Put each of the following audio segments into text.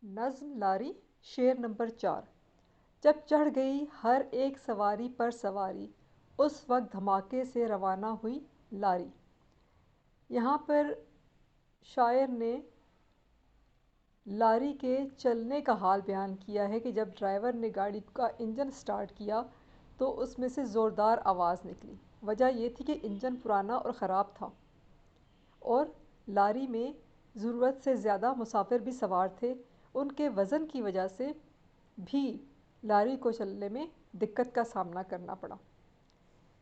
نظم لاری شعر نمبر 4۔ جب چڑھ گئی ہر ایک سواری پر سواری، اس وقت دھماکے سے روانہ ہوئی لاری۔ یہاں پر شاعر نے لاری کے چلنے کا حال بیان کیا ہے کہ جب ڈرائیور نے گاڑی کا انجن سٹارٹ کیا تو اس میں سے زوردار آواز نکلی۔ وجہ یہ تھی کہ انجن پرانا اور خراب تھا اور لاری میں ضرورت سے زیادہ مسافر بھی سوار تھے۔ ان کے وزن کی وجہ سے بھی لاری کو چلنے میں دقت کا سامنا کرنا پڑا۔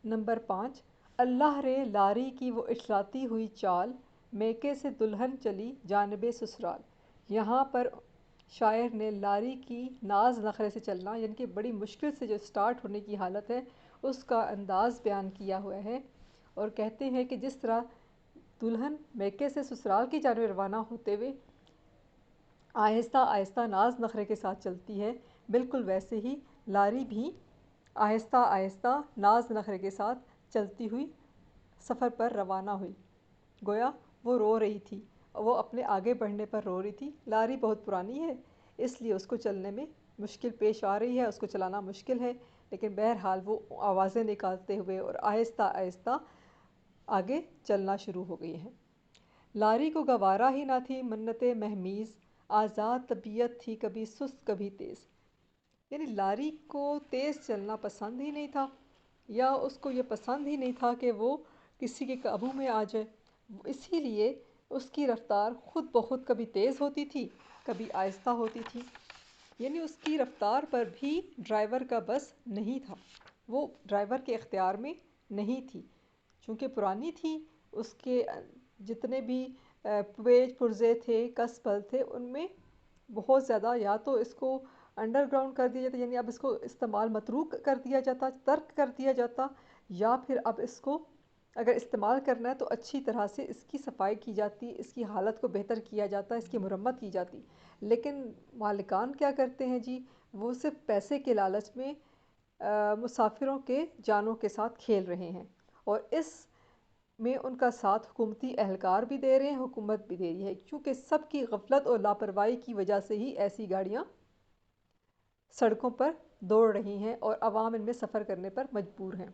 نمبر 5۔ اللہ رے لاری کی وہ اٹھلاتی ہوئی چال، میکے سے دلہن چلی جانب سسرال۔ یہاں پر شاعر نے لاری کی ناز نخرے سے چلنا، یعنی کہ بڑی مشکل سے جو سٹارٹ ہونے کی حالت ہے اس کا انداز بیان کیا ہوا ہے، اور کہتے ہیں کہ جس طرح دلہن میکے سے سسرال کی جانب روانہ ہوتے ہوئے آہستہ آہستہ ناز نخرے کے ساتھ چلتی ہے، بالکل ویسے ہی لاری بھی آہستہ آہستہ ناز نخرے کے ساتھ چلتی ہوئی سفر پر روانہ ہوئی۔ گویا وہ رو رہی تھی، وہ اپنے آگے بڑھنے پر رو رہی تھی۔ لاری بہت پرانی ہے، اس لیے اس کو چلنے میں مشکل پیش آ رہی ہے، اس کو چلانا مشکل ہے، لیکن بہرحال وہ آوازیں نکالتے ہوئے اور آہستہ آہستہ آگے چلنا شروع ہو گئی ہیں۔ لاری کو گوارا ہی نہ تھی منت مہمیز، آزاد طبیعت تھی کبھی سست کبھی تیز۔ یعنی لاری کو تیز چلنا پسند ہی نہیں تھا، یا اس کو یہ پسند ہی نہیں تھا کہ وہ کسی کے قابو میں آ جائے، اسی لیے اس کی رفتار خود بخود کبھی تیز ہوتی تھی کبھی آہستہ ہوتی تھی۔ یعنی اس کی رفتار پر بھی ڈرائیور کا بس نہیں تھا، وہ ڈرائیور کے اختیار میں نہیں تھی، چونکہ پرانی تھی۔ اس کے جتنے بھی پیچ پرزے تھے، کس پل تھے، ان میں بہت زیادہ یا تو اس کو انڈر گراؤنڈ کر دیا جاتا، یعنی اب اس کو استعمال متروک کر دیا جاتا، ترک کر دیا جاتا، یا پھر اب اس کو اگر استعمال کرنا ہے تو اچھی طرح سے اس کی صفائی کی جاتی، اس کی حالت کو بہتر کیا جاتا، اس کی مرمت کی جاتی۔ لیکن مالکان کیا کرتے ہیں جی، وہ صرف پیسے کے لالچ میں مسافروں کے جانوں کے ساتھ کھیل رہے ہیں، اور اس میں ان کا ساتھ حکومتی اہلکار بھی دے رہے ہیں، حکومت بھی دے رہی ہے، کیونکہ سب کی غفلت اور لاپرواہی کی وجہ سے ہی ایسی گاڑیاں سڑکوں پر دوڑ رہی ہیں اور عوام ان میں سفر کرنے پر مجبور ہیں۔